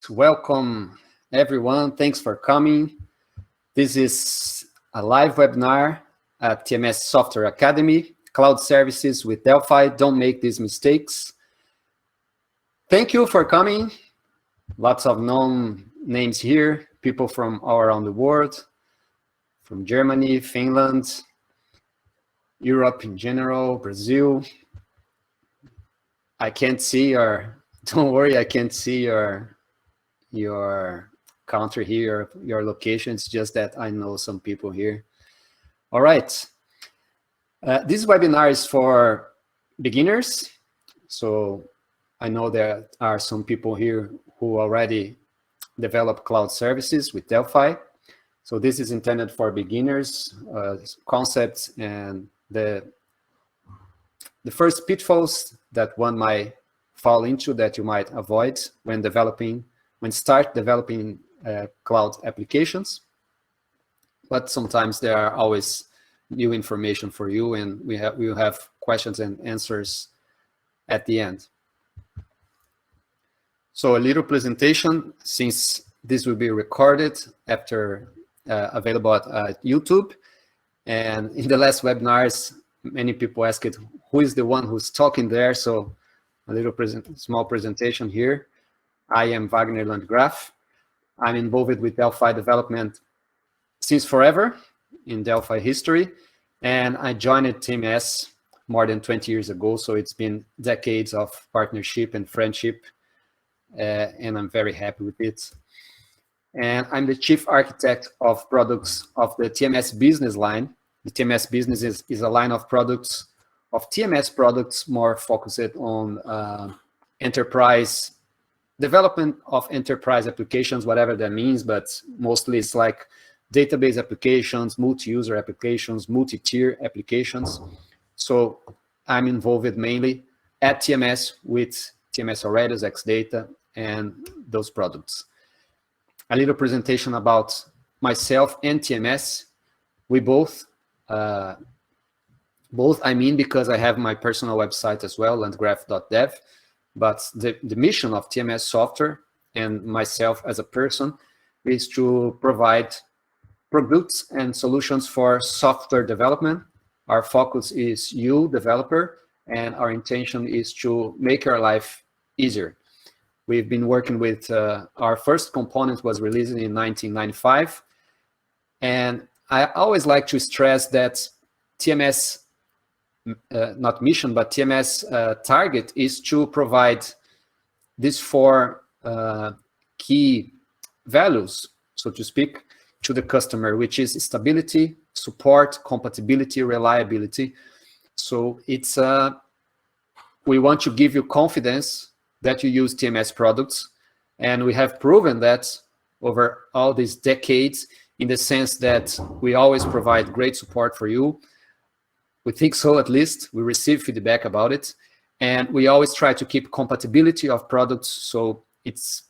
Welcome, everyone. Thanks for coming. This is a live webinar at TMS Software Academy, Cloud Services with Delphi. Don't make these mistakes. Thank you for coming. Lots of known names here, people from all around the world, from Germany, Finland, Europe in general, Brazil. I can't see your, don't worry, I can't see your country here, your location. It's just that I know some people here. All right. This webinar is for beginners. So I know there are some people here who already develop cloud services with Delphi. So this is intended for beginners, concepts, and the first pitfalls that one might fall into that you might avoid when start developing cloud applications. But sometimes there are always new information for you, and we will have questions and answers at the end. So a little presentation, since this will be recorded after available at YouTube. And in the last webinars, many people asked who is the one who's talking there. So a little small presentation here. I am Wagner Landgraf. I'm involved with Delphi development since forever in Delphi history. And I joined TMS more than 20 years ago. So it's been decades of partnership and friendship. And I'm very happy with it. And I'm the chief architect of products of the TMS business line. The TMS business is a line of products, of TMS products, more focused on enterprise development of enterprise applications, whatever that means, but mostly it's like database applications, multi-user applications, multi-tier applications. So I'm involved mainly at TMS with TMS XData and those products. A little presentation about myself and TMS. We both I mean, because I have my personal website as well, landgraf.dev, but the mission of TMS software and myself as a person is to provide products and solutions for software development. Our focus is you, developer, and our intention is to make your life easier. We've been working with, our first component was released in 1995. And I always like to stress that TMS, not mission, but TMS target is to provide these four key values, so to speak, to the customer, which is stability, support, compatibility, reliability. So it's, we want to give you confidence that you use TMS products. And we have proven that over all these decades, in the sense that we always provide great support for you. We think so, at least. We receive feedback about it. And we always try to keep compatibility of products. So it's,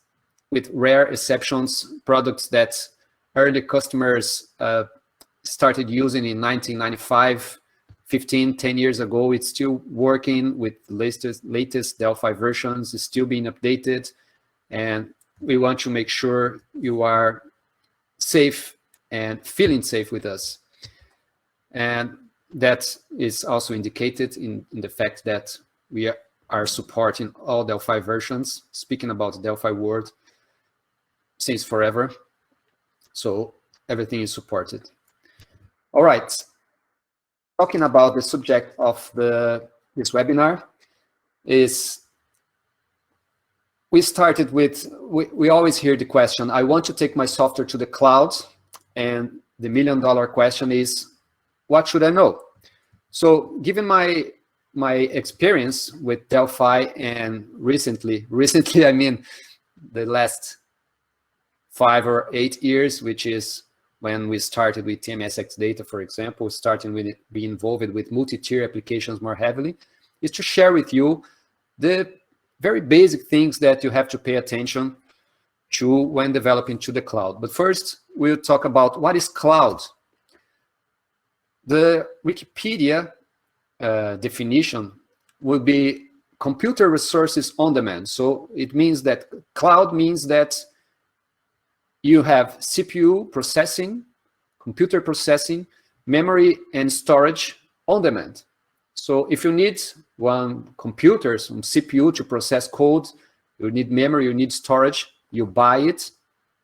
with rare exceptions, products that early customers started using in 1995, 10 years ago, it's still working with latest Delphi versions, it's still being updated. And we want to make sure you are safe and feeling safe with us. And that is also indicated in the fact that we are supporting all Delphi versions, speaking about Delphi World, since forever. So everything is supported. All right. Talking about the subject of this webinar is, we started with, we always hear the question, I want to take my software to the cloud, and the $1,000,000 question is, what should I know? So given my experience with Delphi, and recently I mean the last 5 or 8 years, which is when we started with TMS XData, for example, starting with being involved with multi-tier applications more heavily, is to share with you the very basic things that you have to pay attention to when developing to the cloud. But first, we'll talk about what is cloud. The Wikipedia definition would be computer resources on demand. So it means that cloud means that you have CPU processing, computer processing, memory, and storage on demand. So if you need one computer, some CPU to process code, you need memory, you need storage, you buy it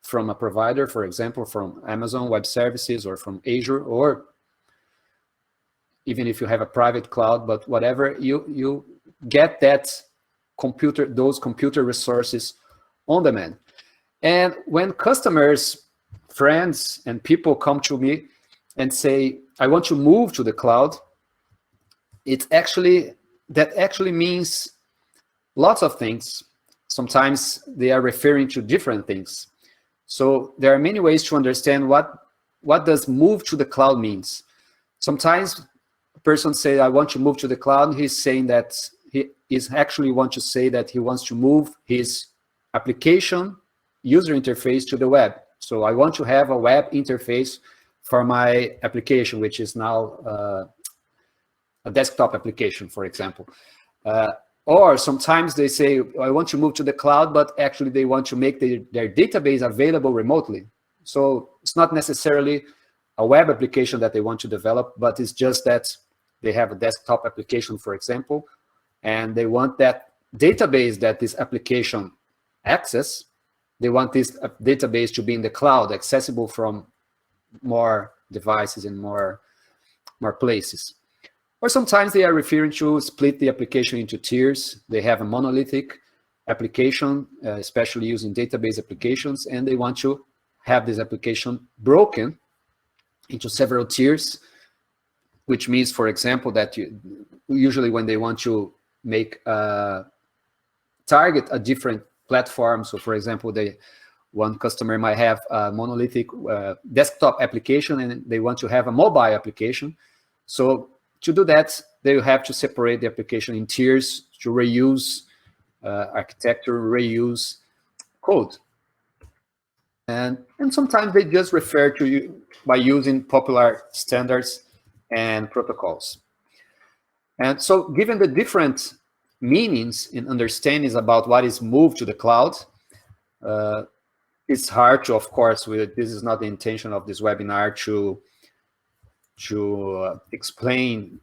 from a provider, for example, from Amazon Web Services or from Azure, or even if you have a private cloud, but whatever, you get those computer resources on demand. And when customers, friends, and people come to me and say, I want to move to the cloud, that actually means lots of things. Sometimes they are referring to different things. So there are many ways to understand what does move to the cloud means. Sometimes a person says, I want to move to the cloud. He's saying that he is actually want to say that he wants to move his application user interface to the web. So I want to have a web interface for my application, which is now a desktop application, for example. Or sometimes they say, I want to move to the cloud, but actually they want to make their database available remotely. So it's not necessarily a web application that they want to develop, but it's just that they have a desktop application, for example, and they want that database that this application access, they want this database to be in the cloud, accessible from more devices and more places. Or sometimes they are referring to split the application into tiers. They have a monolithic application, especially using database applications, and they want to have this application broken into several tiers, which means, for example, that usually when they want to make target a different platform, so for example, one customer might have a monolithic desktop application and they want to have a mobile application. So to do that, they will have to separate the application in tiers to reuse architecture, reuse code. And sometimes they just refer to you by using popular standards and protocols. And so given the different meanings and understandings about what is moved to the cloud, it's hard to, of course, this is not the intention of this webinar to explain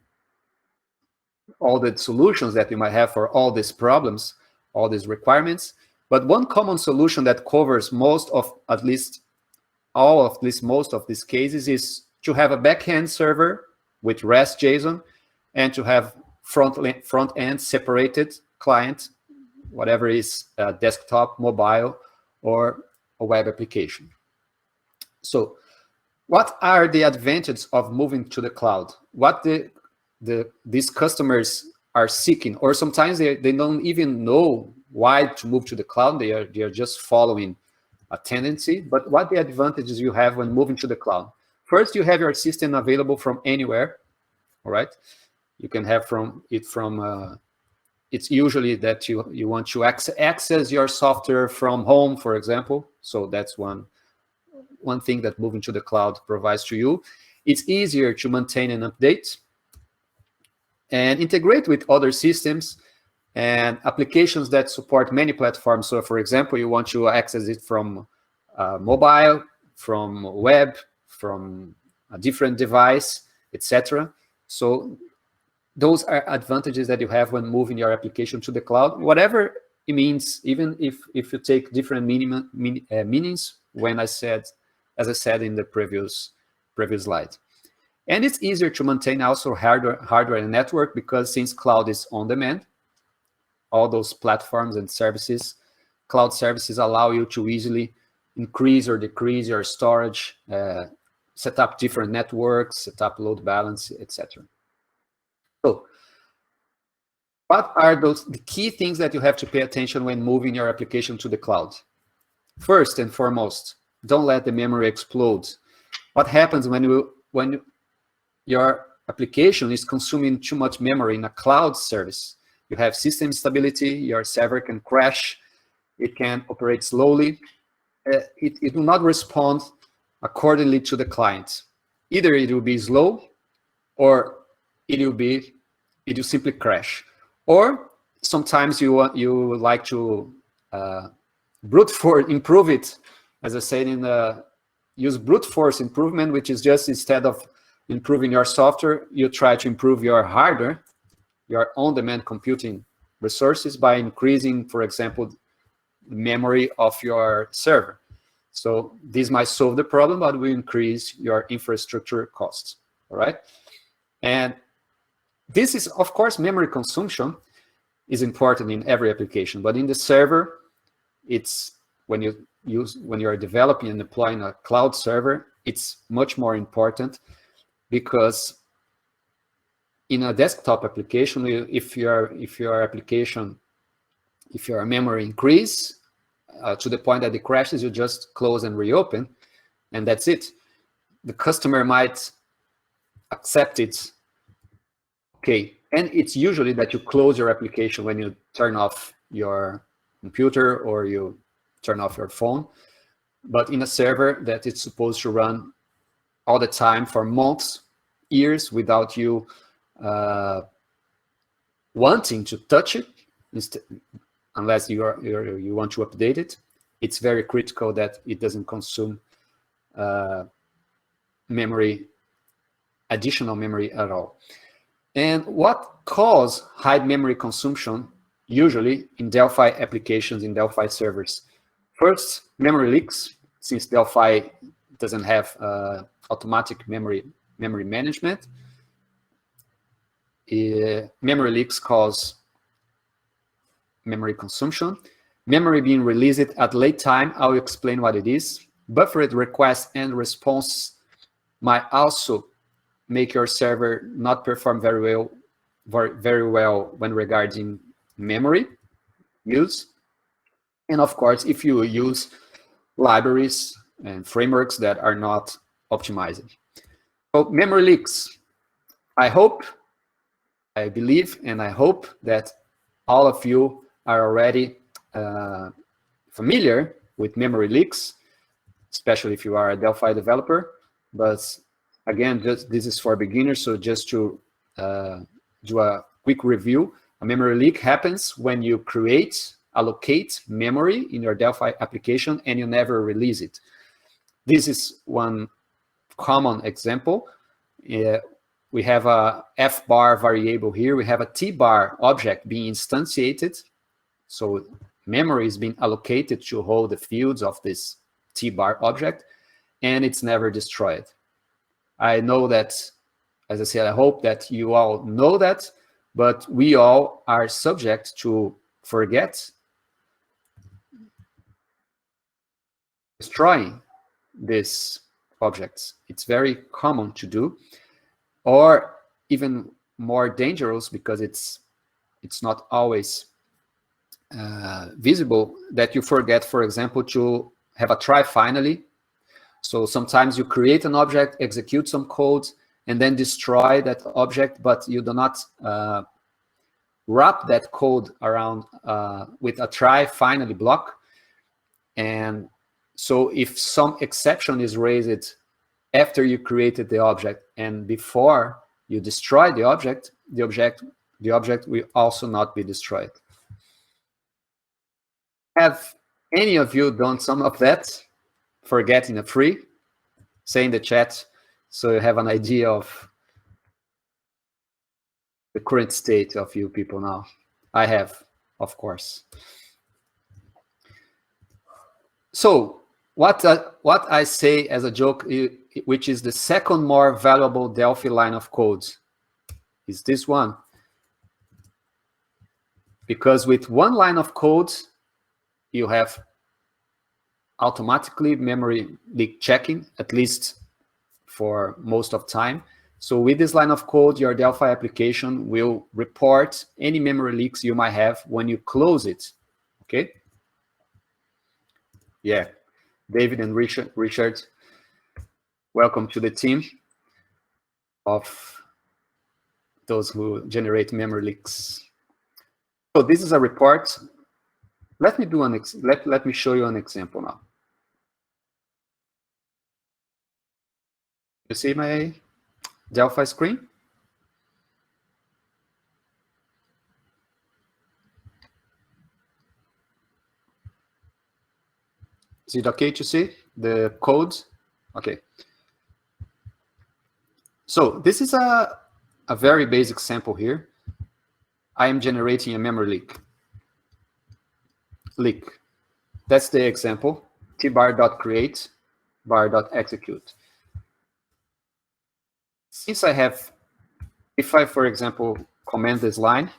all the solutions that you might have for all these problems, all these requirements. But one common solution that covers most of most of these cases is to have a backend server with REST JSON and to have front-end separated client, whatever is desktop, mobile, or a web application. So what are the advantages of moving to the cloud? What these customers are seeking, or sometimes they don't even know why to move to the cloud. They are just following a tendency. But what the advantages you have when moving to the cloud? First, you have your system available from anywhere. All right, you can have it's usually that you want to access your software from home, for example. So that's one thing that moving to the cloud provides to you. It's easier to maintain and update and integrate with other systems and applications that support many platforms. So for example, you want to access it from mobile, from web, from a different device, etc. So those are advantages that you have when moving your application to the cloud, whatever it means, even if you take different meanings as I said in the previous slide. And it's easier to maintain also hardware and network, because since cloud is on demand, all those platforms and services, cloud services allow you to easily increase or decrease your storage, set up different networks, set up load balance, etc. So what are the key things that you have to pay attention when moving your application to the cloud? First and foremost, don't let the memory explode. What happens when your application is consuming too much memory in a cloud service? You have system instability, your server can crash, it can operate slowly, it will not respond accordingly to the client. Either it will be slow, or it will simply crash. Or sometimes you like to brute force improve it, as I said in the use brute force improvement, which is just instead of improving your software, you try to improve your hardware, your on-demand computing resources by increasing, for example, the memory of your server. So this might solve the problem, but will increase your infrastructure costs. All right. And this is, of course, memory consumption is important in every application, but in the server, it's when you're developing and deploying a cloud server, it's much more important, because in a desktop application, if your memory increase to the point that it crashes, you just close and reopen, and that's it. The customer might accept it. Okay, and it's usually that you close your application when you turn off your computer or you turn off your phone. But in a server that it's supposed to run all the time for months, years, without you wanting to touch it, unless you want to update it, it's very critical that it doesn't consume additional memory at all. And what causes high memory consumption usually in Delphi applications, in Delphi servers? First, memory leaks, since Delphi doesn't have automatic memory management. Memory leaks cause memory consumption. Memory being released at late time, I'll explain what it is. Buffered request and response might also make your server not perform very well when regarding memory use. And of course, if you use libraries and frameworks that are not optimized. So memory leaks. I believe, and I hope that all of you are already familiar with memory leaks, especially if you are a Delphi developer. But again, this is for beginners, so just to do a quick review, a memory leak happens when you allocate memory in your Delphi application and you never release it. This is one common example. We have a fbar variable here. We have a tbar object being instantiated. So memory is being allocated to hold the fields of this tbar object, and it's never destroyed. I know that, as I said, I hope that you all know that, but we all are subject to forget destroying these objects. It's very common to do, or even more dangerous, because it's not always visible, that you forget, for example, to have a try finally. So sometimes you create an object, execute some code, and then destroy that object, but you do not wrap that code around with a try finally block. And so if some exception is raised after you created the object and before you destroy the object will also not be destroyed. Have any of you done some of that? Forgetting a free? Say in the chat so you have an idea of the current state of you people now. I have, of course. So what I say as a joke, which is the second more valuable Delphi line of code, is this one. Because with one line of code, you have automatically memory leak checking, at least for most of time. So with this line of code, your Delphi application will report any memory leaks you might have when you close it. Okay? Yeah. David and Richard, welcome to the team of those who generate memory leaks. So this is a report. Let me do let me show you an example now. You see my Delphi screen? Is it okay to see the code? Okay. So this is a very basic sample here. I am generating a memory leak. That's the example, tbar.create, bar.execute. Since I have, if I, for example, comment this line,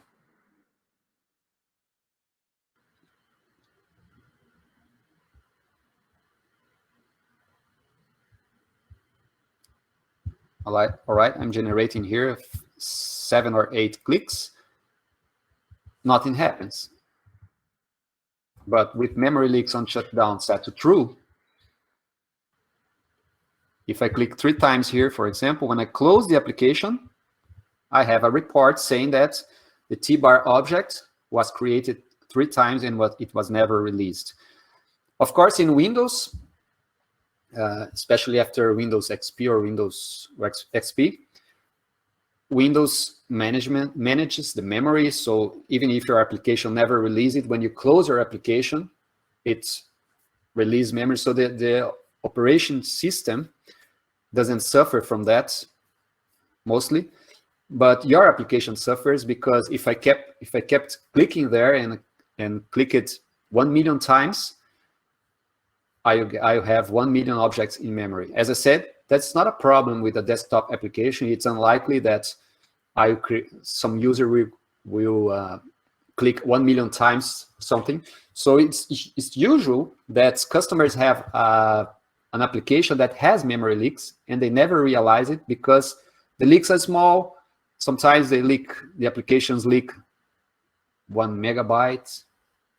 all right, I'm generating here 7 or 8 clicks, nothing happens. But with memory leaks on shutdown set to true, if I click 3 times here, for example, when I close the application, I have a report saying that the tbar object was created 3 times and it was never released. Of course, in Windows, especially after Windows XP or Windows XP, Windows management manages the memory. So even if your application never releases it, when you close your application, it releases memory. So the operation system doesn't suffer from that mostly, but your application suffers, because if I kept clicking there and click it 1 million times, I have 1 million objects in memory. As I said, that's not a problem with a desktop application. It's unlikely that some user will click 1 million times something. So it's usual that customers have an application that has memory leaks and they never realize it because the leaks are small. Sometimes the applications leak 1 megabyte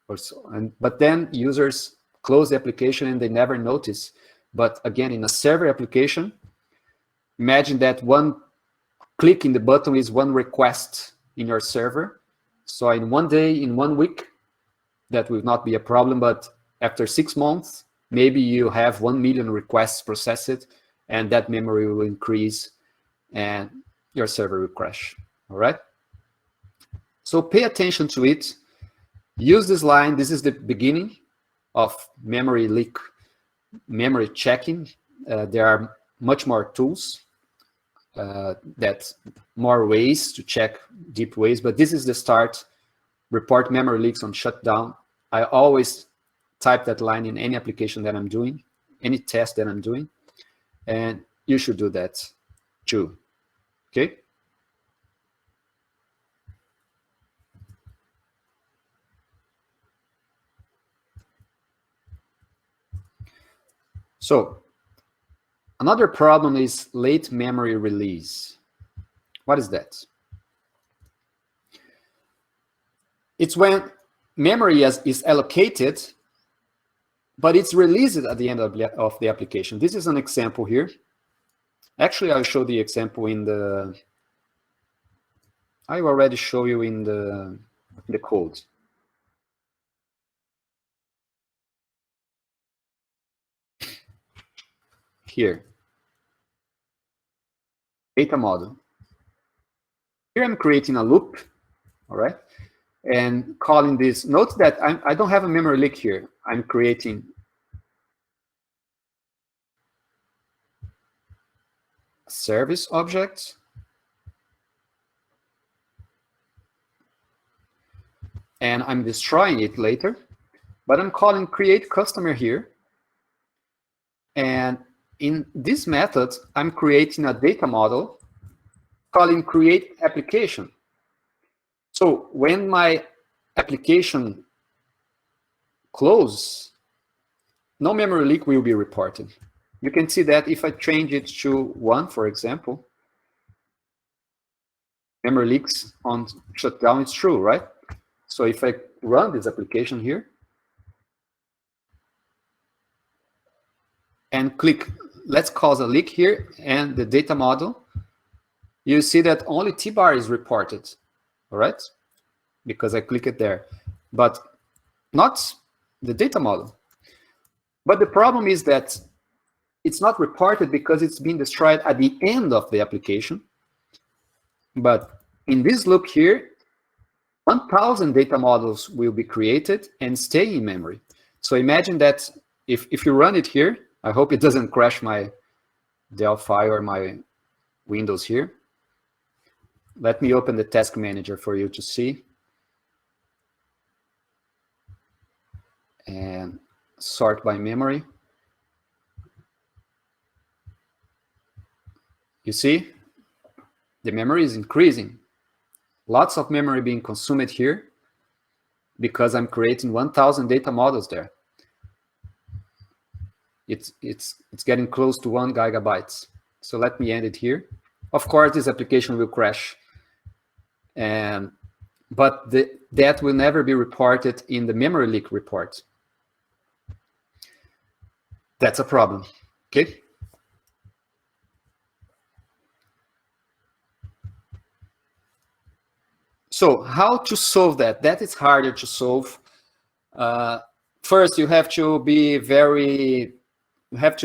or so, but then users close the application and they never notice. But again, in a server application, imagine that one click in the button is one request in your server. So in one day, in 1 week, that will not be a problem. But after 6 months, maybe you have 1 million requests processed, and that memory will increase and your server will crash. All right? So pay attention to it. Use this line. This is the beginning of memory leak, memory checking. There are much more tools, more ways to check, deep ways, but this is the start. Report memory leaks on shutdown. I always type that line in any application that I'm doing, any test that I'm doing, and you should do that too. Okay? So another problem is late memory release. What is that? It's when memory is allocated, but it's released at the end of the application. This is an example here. Actually, I'll show the example in the, I already show you in the code. Here, data model. Here I'm creating a loop, all right? And calling this, note that I don't have a memory leak here. I'm creating a service object. And I'm destroying it later, but I'm calling create customer here. And in this method, I'm creating a data model calling create application. So when my application closes, no memory leak will be reported. You can see that if I change it to 1, for example, memory leaks on shutdown, it's true, right? So if I run this application here and click, let's cause a leak here and the data model, you see that only tbar is reported, all right? Because I click it there, but not the data model. But the problem is that it's not reported because it's been destroyed at the end of the application. But in this loop here, 1,000 data models will be created and stay in memory. So imagine that if you run it here, I hope it doesn't crash my Delphi or my Windows here. Let me open the task manager for you to see. And sort by memory. You see, the memory is increasing. Lots of memory being consumed here because I'm creating 1,000 data models there. It's getting close to 1 gigabyte. So let me end it here. Of course, this application will crash, but that will never be reported in the memory leak report. That's a problem, okay? So how to solve that? That is harder to solve. First, you have to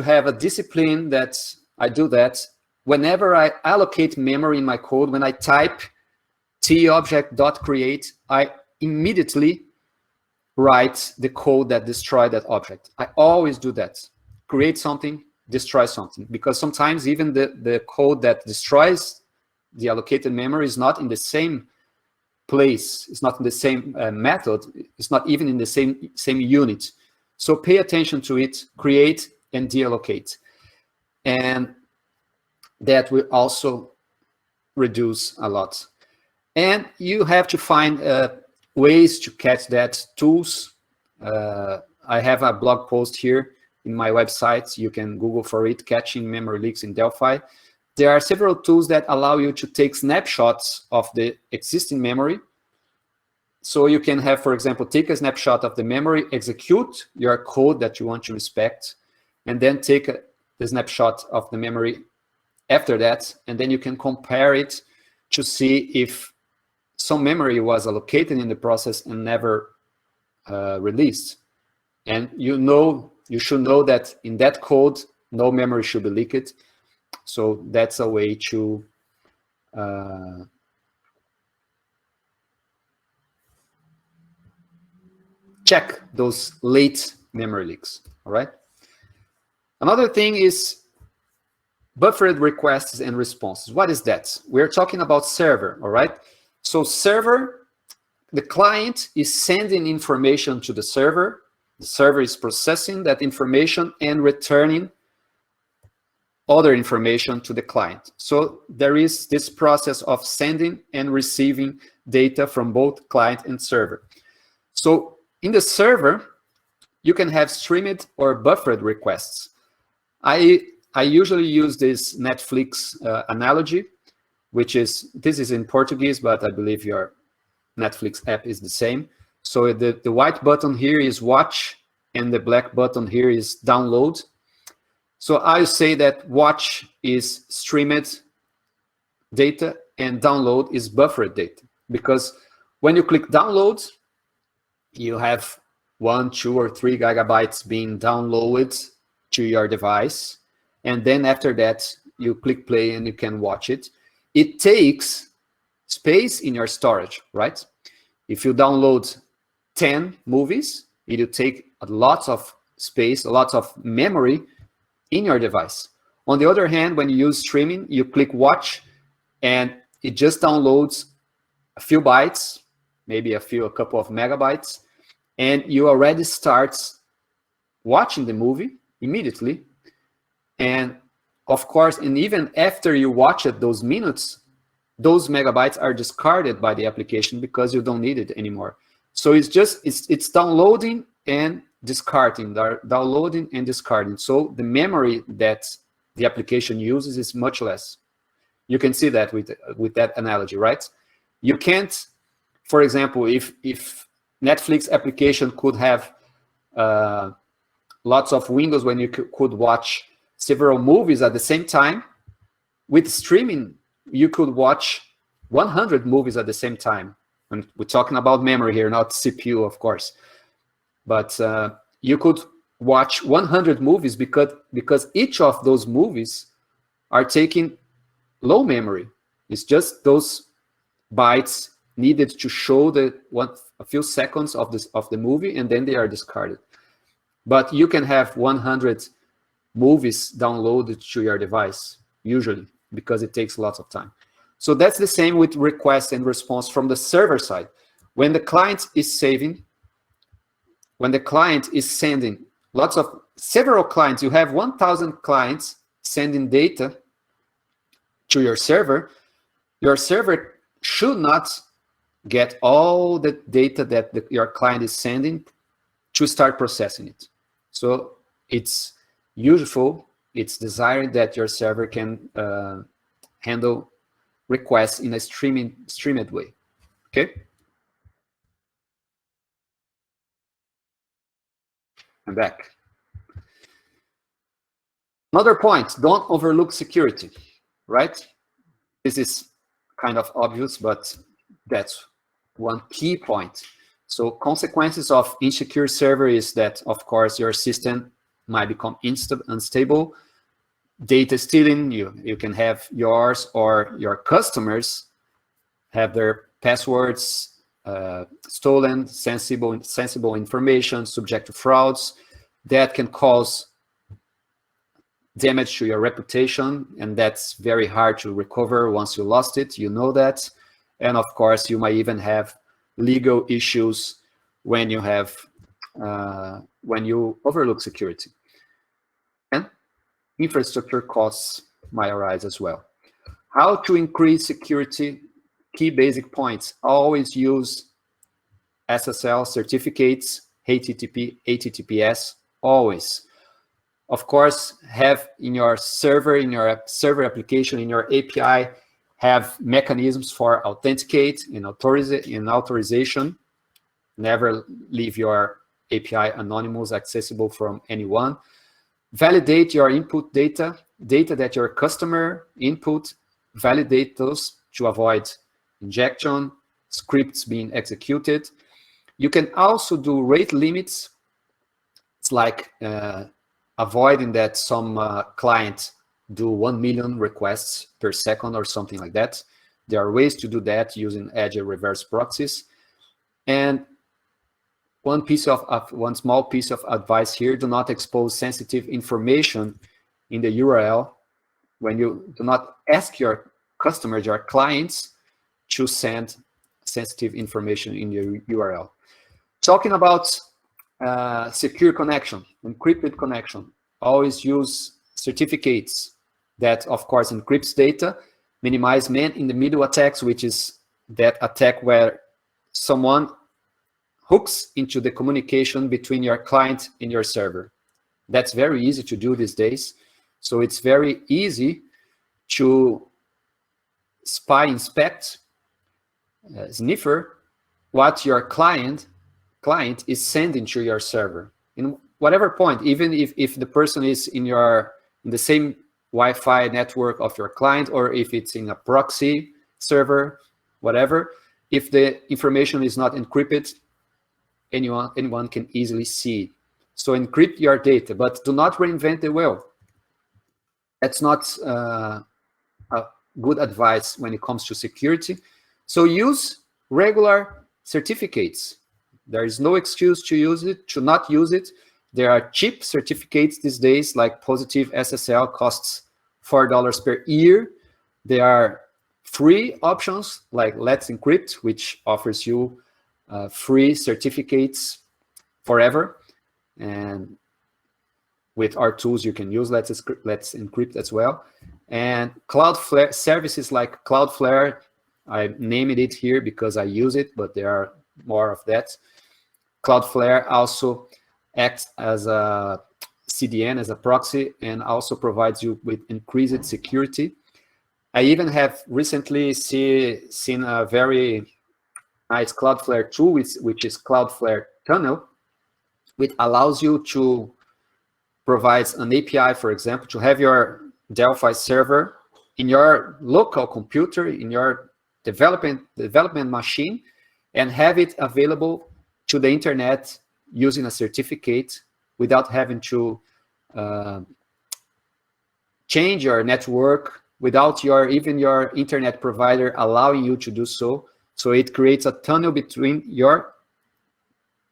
have a discipline that I do that. Whenever I allocate memory in my code, when I type tObject.create, I immediately write the code that destroys that object. I always do that. Create something, destroy something, because sometimes even the code that destroys the allocated memory is not in the same place, it's not in the same method, it's not even in the same unit. So pay attention to it, create and deallocate. And that will also reduce a lot. And you have to find ways to catch that, tools. I have a blog post here in my website. You can Google for it, Catching Memory Leaks in Delphi. There are several tools that allow you to take snapshots of the existing memory. So you can have, for example, take a snapshot of the memory, execute your code that you want to inspect, and then take the snapshot of the memory after that, and then you can compare it to see if some memory was allocated in the process and never released. And you should know that in that code, no memory should be leaked. So that's a way to check those late memory leaks, all right? Another thing is buffered requests and responses. What is that? We're talking about server, all right? So server, the client is sending information to the server is processing that information and returning other information to the client. So there is this process of sending and receiving data from both client and server. So in the server, you can have streamed or buffered requests. I usually use this Netflix analogy, which is, this is in Portuguese, but I believe your Netflix app is the same. So the white button here is watch, and the black button here is download. So I say that watch is streamed data and download is buffered data. Because when you click download, you have 1, 2, or 3 gigabytes being downloaded to your device. And then after that, you click play and you can watch it. It takes space in your storage, right? If you download 10 movies, it will take a lot of space, a lot of memory in your device. On the other hand, when you use streaming, you click watch and it just downloads a few bytes, maybe a couple of megabytes, and you already start watching the movie immediately. And of course, and even after you watch it, those minutes, those megabytes are discarded by the application because you don't need it anymore. So it's downloading and discarding, downloading and discarding. So the memory that the application uses is much less. You can see that with that analogy, right? You can't, for example, if Netflix application could have lots of windows when you could watch several movies at the same time, with streaming, you could watch 100 movies at the same time. And we're talking about memory here, not CPU, of course. But you could watch 100 movies because each of those movies are taking low memory. It's just those bytes needed to show a few seconds of the movie, and then they are discarded. but you can have 100 movies downloaded to your device, usually, because it takes lots of time. So that's the same with request and response from the server side. When the client is sending several clients, you have 1,000 clients sending data to your server should not get all the data that your client is sending to start processing it. So it's useful, it's desired that your server can handle requests in a streamed way. Okay? I'm back. Another point, don't overlook security, right? This is kind of obvious, but that's one key point. So consequences of insecure server is that, of course, your system might become unstable. Data stealing, you can have yours or your customers have their passwords stolen, sensible information, subject to frauds. That can cause damage to your reputation, and that's very hard to recover once you lost it, you know that. And of course, you might even have legal issues when you have when you overlook security. And infrastructure costs might arise as well. How to increase security? Key basic points. Always use SSL certificates, HTTP, HTTPS, always. Of course, have in your server application, in your API, have mechanisms for authenticate and authorization. Never leave your API anonymous, accessible from anyone. Validate your input data that your customer input, validate those to avoid injection, scripts being executed. You can also do rate limits. It's like avoiding that some client do 1 million requests per second or something like that. There are ways to do that using Azure reverse proxies. And one small piece of advice here: do not expose sensitive information in the URL. When you do not ask your customers, your clients, to send sensitive information in your URL. Talking about secure connection, encrypted connection, always use certificates that, of course, encrypts data, minimize man-in-the-middle attacks, which is that attack where someone hooks into the communication between your client and your server. That's very easy to do these days. So it's very easy to inspect, sniffer what your client is sending to your server in whatever point, even if the person is in the same Wi-Fi network of your client, or if it's in a proxy server, whatever. If the information is not encrypted, anyone can easily see. So encrypt your data, but do not reinvent the wheel. That's not a good advice when it comes to security. So use regular certificates. There is no excuse to not use it. There are cheap certificates these days, like Positive SSL costs $4 per year. There are free options like Let's Encrypt, which offers you free certificates forever. And with our tools, you can use Let's Encrypt as well. And Cloudflare services like Cloudflare, I named it here because I use it, but there are more of that. Cloudflare also acts as a CDN, as a proxy, and also provides you with increased security. I even have recently seen a very nice Cloudflare tool, which is Cloudflare Tunnel, which allows you to provide an API, for example, to have your Delphi server in your local computer, in your development machine, and have it available to the internet using a certificate without having to change your network, without even your internet provider allowing you to do so. So it creates a tunnel between your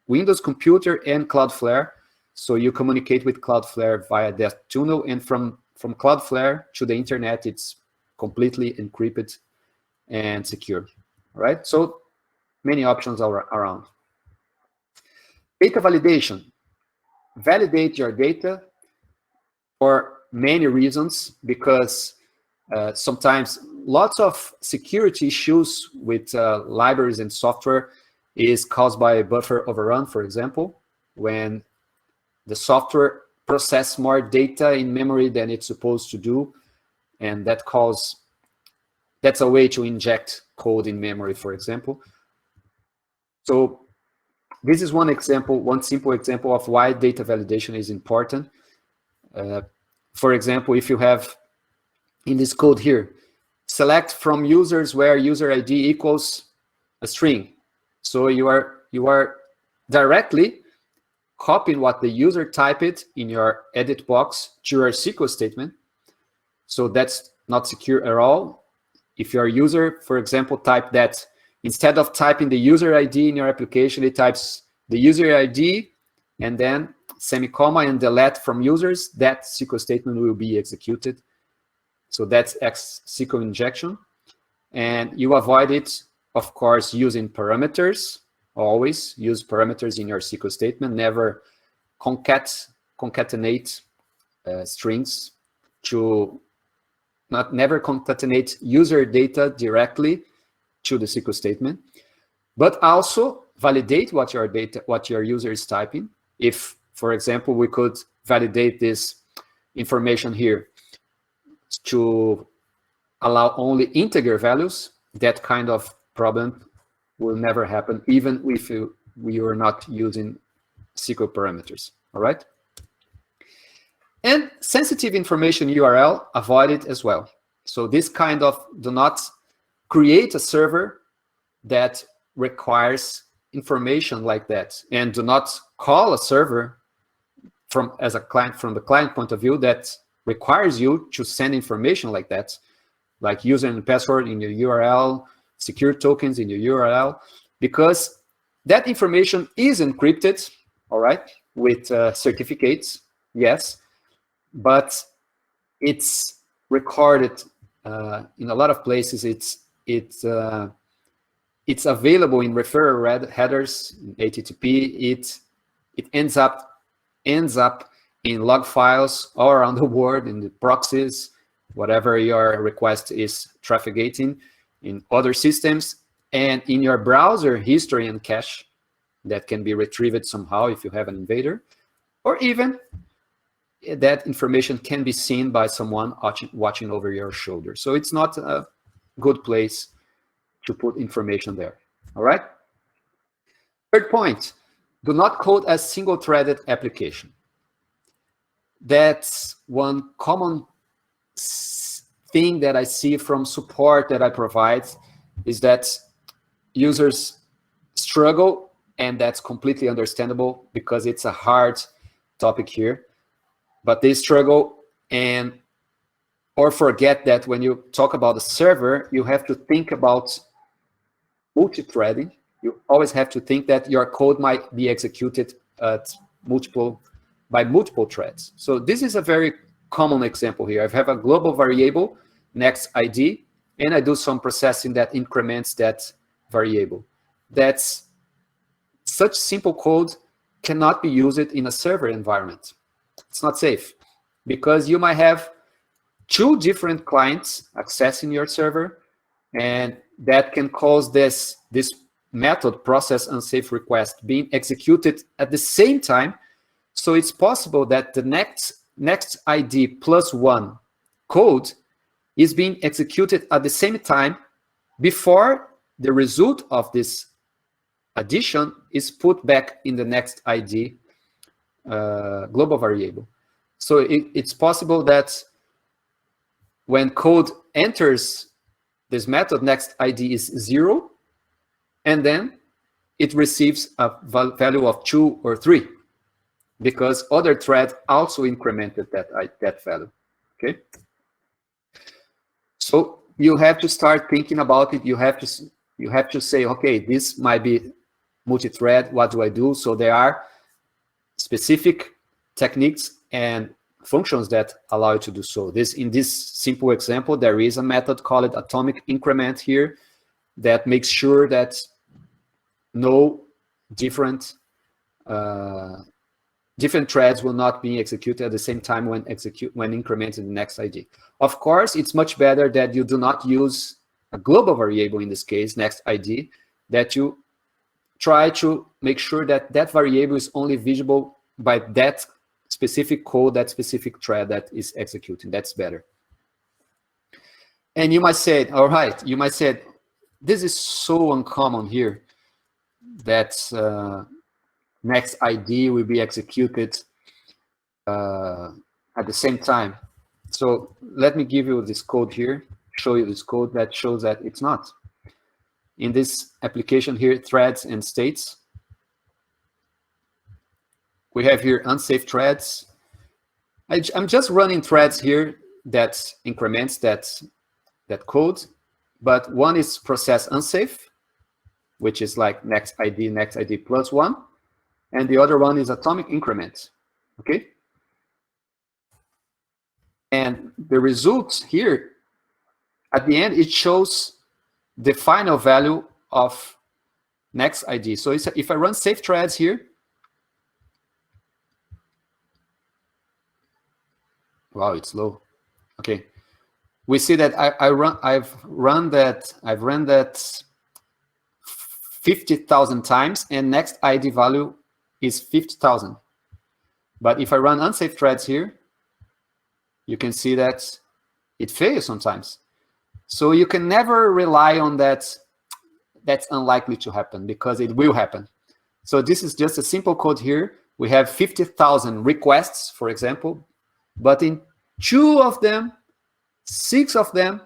Windows computer and Cloudflare. So you communicate with Cloudflare via that tunnel, and from Cloudflare to the internet, it's completely encrypted and secure, right? So many options are around. Data validation. Validate your data for many reasons, because sometimes lots of security issues with libraries and software is caused by a buffer overrun, for example, when the software processes more data in memory than it's supposed to do, and that's a way to inject code in memory, for example. So this is one example, one simple example of why data validation is important. For example, if you have in this code here, select from users where user ID equals a string. So you are directly copying what the user typed in your edit box to your SQL statement. So that's not secure at all. If your user, for example, type that instead of typing the user ID in your application, it types the user ID and then semicolon and delete from users, that SQL statement will be executed. So that's SQL injection. And you avoid it, of course, using parameters. Always use parameters in your SQL statement. Never concatenate strings to never concatenate user data directly to the SQL statement, but also validate what your user is typing. If, for example, we could validate this information here to allow only integer values, that kind of problem will never happen, even if we are not using SQL parameters, all right? And sensitive information URL, avoid it as well. So this kind of, do not create a server that requires information like that, and do not call a server from the client point of view that requires you to send information like that, like user and password in your URL, secure tokens in your URL, because that information is encrypted, all right, with certificates, yes, but it's recorded in a lot of places. It's available in referrer headers in HTTP. It ends up in log files all around the world, in the proxies, whatever your request is trafficating, in other systems, and in your browser history and cache that can be retrieved somehow if you have an invader, or even that information can be seen by someone watching over your shoulder. So it's not a good place to put information there, all right? Third point, do not code a single-threaded application. That's one common thing that I see from support that I provide, is that users struggle, and that's completely understandable because it's a hard topic here. But they struggle or forget that when you talk about a server, you have to think about multi-threading. You always have to think that your code might be executed by multiple threads. So this is a very common example here. I have a global variable, next ID, and I do some processing that increments that variable. That's such simple code cannot be used in a server environment. It's not safe, because you might have two different clients accessing your server, and that can cause this method, process unsafe request, being executed at the same time. So it's possible that the next ID plus one code is being executed at the same time before the result of this addition is put back in the next ID global variable. So it's possible that when code enters this method, next ID is 0, and then it receives a value of 2 or 3, because other thread also incremented that value. Okay. So you have to start thinking about it. You have to say, okay, this might be multi-thread. What do I do? So there are specific techniques and functions that allow you to do so. In this simple example, there is a method called atomic increment here that makes sure that no different threads will not be executed at the same time when incrementing the next ID. Of course, it's much better that you do not use a global variable, in this case, next ID, that you try to make sure that that variable is only visible by that specific code, that specific thread that is executing. That's better. And you might say, all right, you might say, this is so uncommon here that next ID will be executed at the same time. So let me give you this code here, show you this code that shows that it's not. In this application here, threads and states, we have here unsafe threads. I'm just running threads here that increments that code, but one is process unsafe, which is like next ID plus 1, and the other one is atomic increment, okay? And the result here, at the end, it shows the final value of next ID. So if I run safe threads here, wow, it's low. Okay, we see that I've run that 50,000 times, and next ID value is 50,000. But if I run unsafe threads here, you can see that it fails sometimes. So you can never rely on that. That's unlikely to happen, because it will happen. So this is just a simple code here. We have 50,000 requests, for example, but in 2 of them, 6 of them,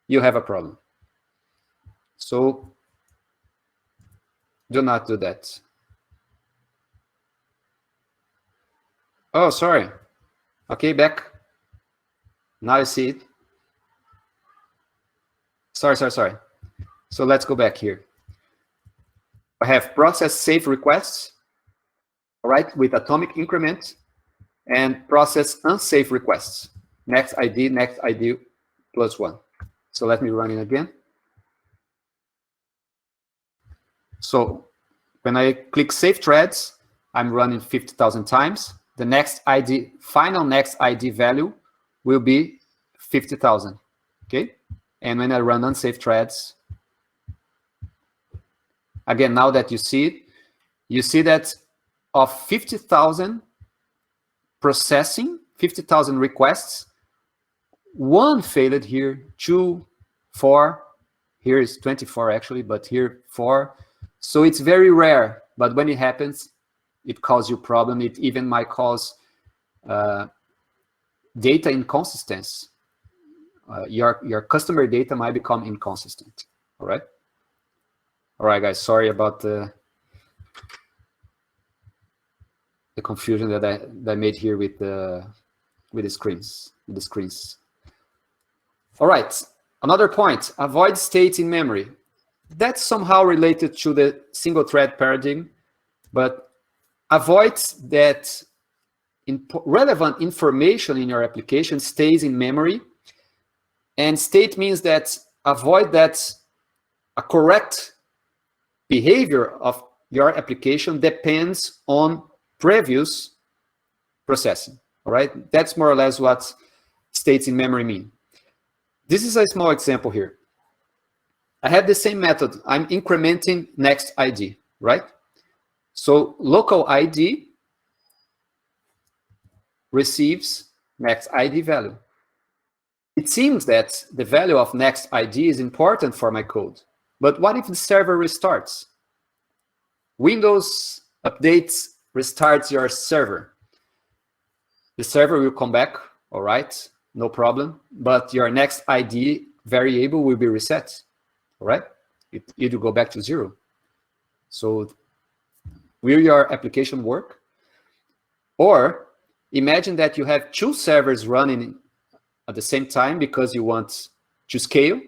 you have a problem. So do not do that. Oh, sorry. Okay, back. Now you see it. Sorry. So let's go back here. I have process safe requests, all right, with atomic increment, and process unsafe requests. Next ID plus 1. So let me run it again. So when I click save threads, I'm running 50,000 times. The next ID, final next ID value will be 50,000, okay? And when I run unsafe threads, again, now that you see it, you see that of 50,000 processing, 50,000 requests, 1 failed here, 2, 4, here is 24 actually, but here 4. So it's very rare, but when it happens, it causes you problem. It even might cause data inconsistency. Your customer data might become inconsistent. All right. All right, guys. Sorry about the confusion that I made here with the screens. All right. Another point: avoid states in memory. That's somehow related to the single thread paradigm, but avoid that relevant information in your application stays in memory. And state means that avoid that a correct behavior of your application depends on previous processing. All right, that's more or less what states in memory mean. This is a small example here. I have the same method. I'm incrementing next ID, right? So local ID receives next ID value. It seems that the value of next ID is important for my code. But what if the server restarts? Windows updates, restarts your server. The server will come back, all right, no problem. But your next ID variable will be reset, all right? It will go back to 0. So will your application work? Or imagine that you have 2 servers running at the same time because you want to scale.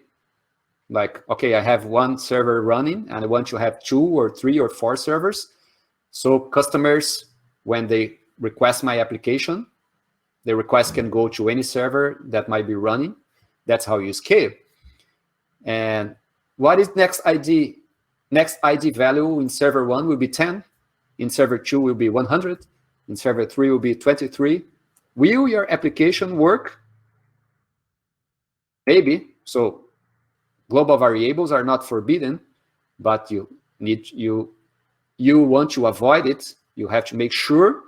Like, okay, I have 1 server running and I want to have 2 or 3 or 4 servers. So customers, when they request my application. The request can go to any server that might be running. That's how you scale. And what is next ID? Next ID value in server 1 will be 10. In server 2 will be 100. In server 3 will be 23. Will your application work? Maybe. So global variables are not forbidden, but you want to avoid it. You have to make sure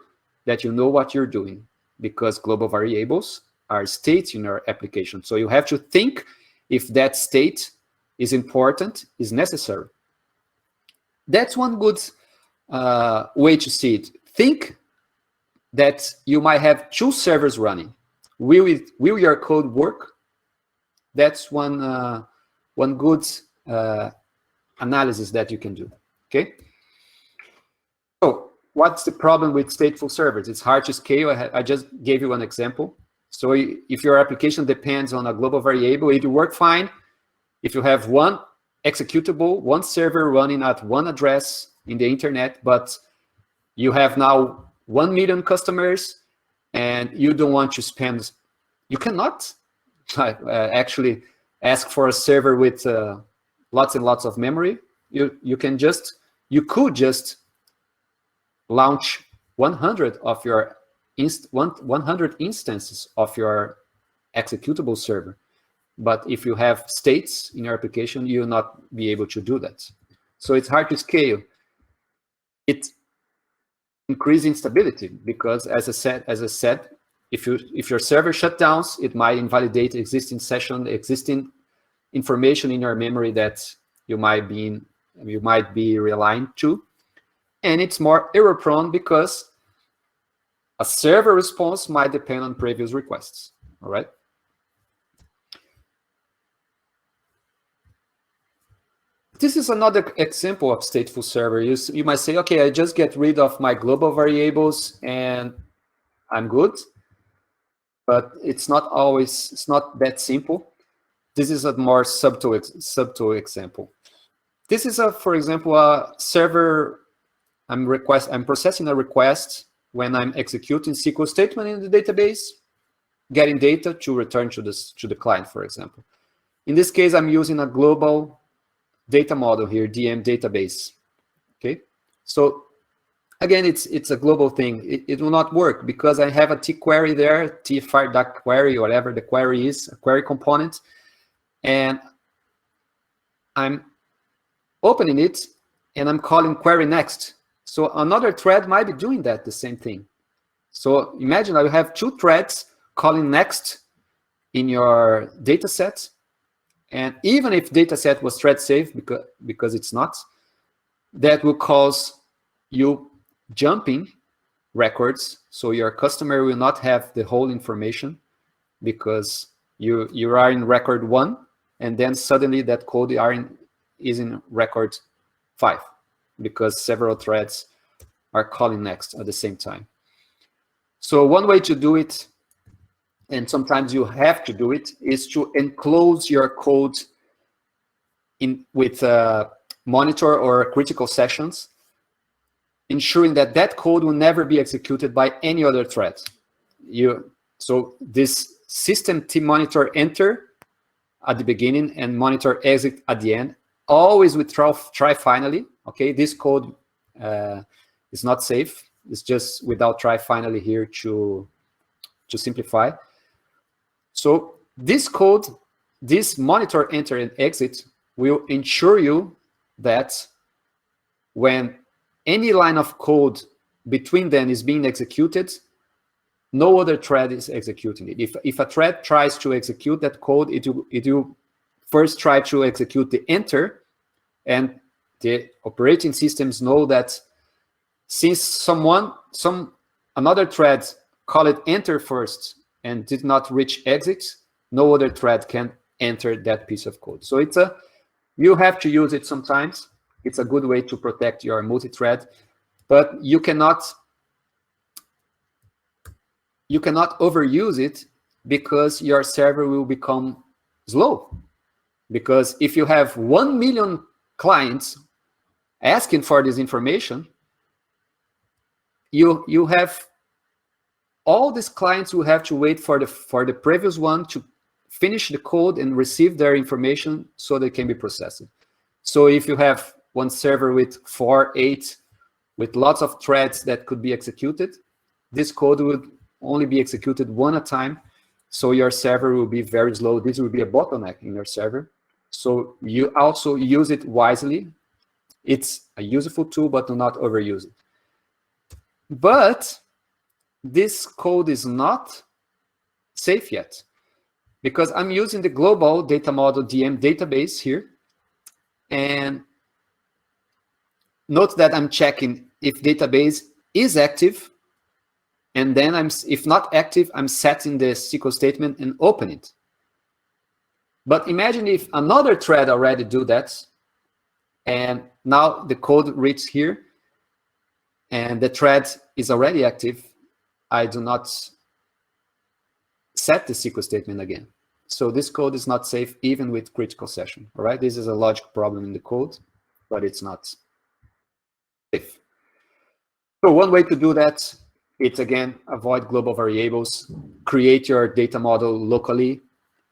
that you know what you're doing, because global variables are states in your application. So you have to think if that state is important, is necessary. That's one good way to see it. Think that you might have 2 servers running. Will your code work? That's one good analysis that you can do. Okay. So what's the problem with stateful servers? It's hard to scale. I just gave you an example. So if your application depends on a global variable, it will work fine if you have one executable, one server running at one address in the internet, but you have now 1 million customers and you don't want to spend, you cannot actually ask for a server with lots and lots of memory. You could just launch 100 of your 100 instances of your executable server. But if you have states in your application, you will not be able to do that. So it's hard to scale. It increases instability because, as I said, if your server shutdowns, it might invalidate existing session, existing information in your memory that you might be relying to, and it's more error prone because a server response might depend on previous requests. All right. This is another example of stateful server. You might say, okay, I just get rid of my global variables and I'm good. But it's not that simple. This is a more subtle example. This is for example, a server. I'm processing a request when I'm executing SQL statement in the database, getting data to return to the client, for example. In this case, I'm using a global data model here, DM database. Okay, so again, it's a global thing. It will not work because I have a T query there, T-fire query, whatever the query is, a query component, and I'm opening it and I'm calling query next. So another thread might be doing that, the same thing. So imagine I have 2 threads calling next in your data set. And even if data set was thread safe, because it's not, that will cause you jumping records. So your customer will not have the whole information because you are in record 1, and then suddenly that code is in record 5 because several threads are calling next at the same time. So one way to do it, and sometimes you have to do it, is to enclose your code with monitor or critical sessions, ensuring that code will never be executed by any other thread. So this system tmonitor enter at the beginning and monitor exit at the end, always with try finally. Okay, this code is not safe. It's just without try finally here to simplify. So this code, this monitor enter and exit will ensure you that when any line of code between them is being executed, no other thread is executing it. If a thread tries to execute that code, it will first try to execute the enter, and the operating systems know that since another thread called it enter first and did not reach exit, no other thread can enter that piece of code. So you have to use it sometimes. It's a good way to protect your multi-thread, but you cannot overuse it because your server will become slow. Because if you have 1 million clients asking for this information, you have all these clients will have to wait for the previous one to finish the code and receive their information so they can be processed. So if you have one server with 4, 8, with lots of threads that could be executed, this code would only be executed one at a time. So your server will be very slow. This will be a bottleneck in your server. So you also use it wisely. It's a useful tool, but do not overuse it. But this code is not safe yet, because I'm using the global data model DM database here. And note that I'm checking if database is active. And then if not active, I'm setting the SQL statement and open it. But imagine if another thread already do that, and now the code reads here, and the thread is already active. I do not set the SQL statement again. So this code is not safe even with critical session. All right, this is a logic problem in the code, but it's not safe. So one way to do that, it's again, avoid global variables, create your data model locally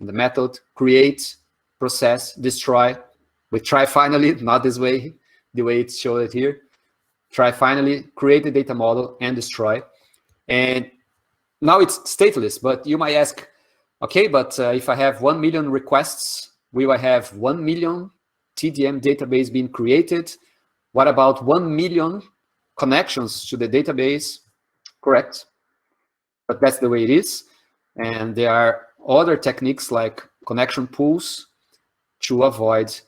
in the method, create, process, destroy. We try finally, not this way, the way it's showed here. Try finally, create the data model and destroy. And now it's stateless, but you might ask, okay, but if I have 1 million requests, will I have 1 million TDM database being created? What about 1 million connections to the database? Correct, but that's the way it is. And there are other techniques like connection pools to avoid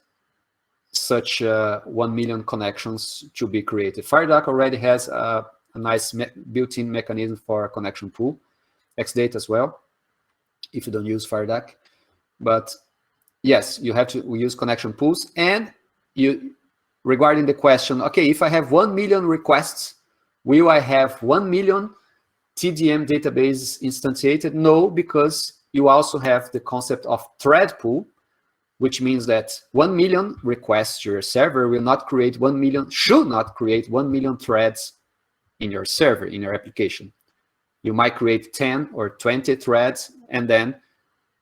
such 1 million connections to be created. FireDuck already has a nice built-in mechanism for a connection pool, XData as well, if you don't use FireDuck. But yes, you have to use connection pools. And regarding the question, okay, if I have 1 million requests, will I have 1 million TDM databases instantiated? No, because you also have the concept of thread pool, which means that 1 million requests to your server will not create 1 million, should not create 1 million threads in your server, in your application. You might create 10 or 20 threads, and then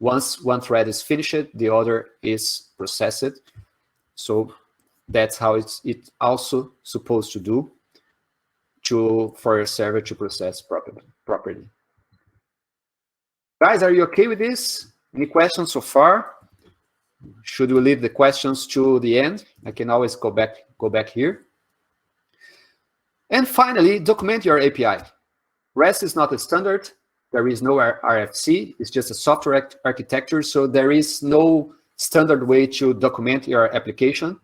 once one thread is finished, the other is processed. So that's how it's also supposed to do for your server to process properly. Guys, are you okay with this? Any questions so far? Should we leave the questions to the end? I can always go back here. And finally, document your API. REST is not a standard. There is no RFC. It's just a software architecture. So there is no standard way to document your application.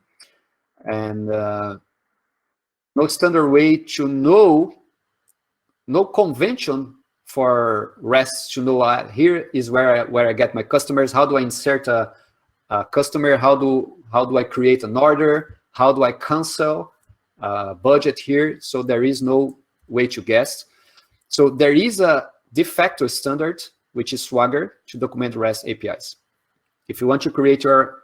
And no standard way to know, no convention for REST to know here is where I get my customers. How do I insert a customer? How do I create an order? How do I cancel budget here? So there is no way to guess. So there is a de facto standard, which is Swagger, to document REST APIs. If you want to create your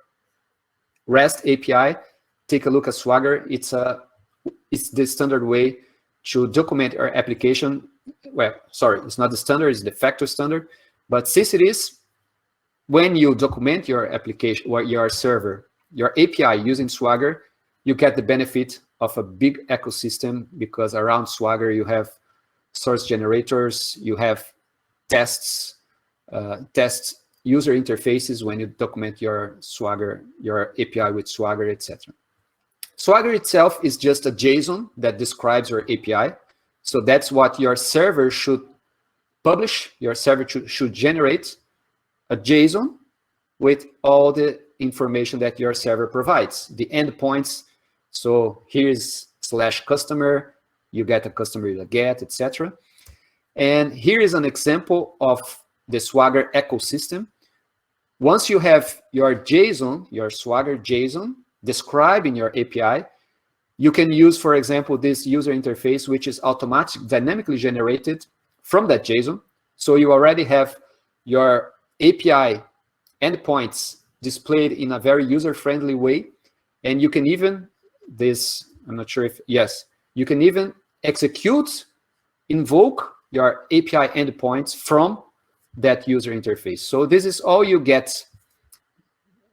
REST API, take a look at Swagger. It's the standard way to document our application. Well, sorry, it's not the standard, it's the de facto standard. But since it is, when you document your application or your server, your API using Swagger, you get the benefit of a big ecosystem, because around Swagger you have source generators, you have tests, test user interfaces when you document your Swagger, your API with Swagger, etc. Swagger itself is just a JSON that describes your API. So that's what your server should publish. Your server should generate a JSON with all the information that your server provides, the endpoints. So here's /customer, you get a customer, you get, etc. And here is an example of the Swagger ecosystem. Once you have your JSON, your Swagger JSON, describing your API, you can use, for example, this user interface, which is dynamically generated from that JSON. So you already have your API endpoints displayed in a very user-friendly way. And you can even, I'm not sure if, yes, you can even execute, invoke your API endpoints from that user interface. So this is all you get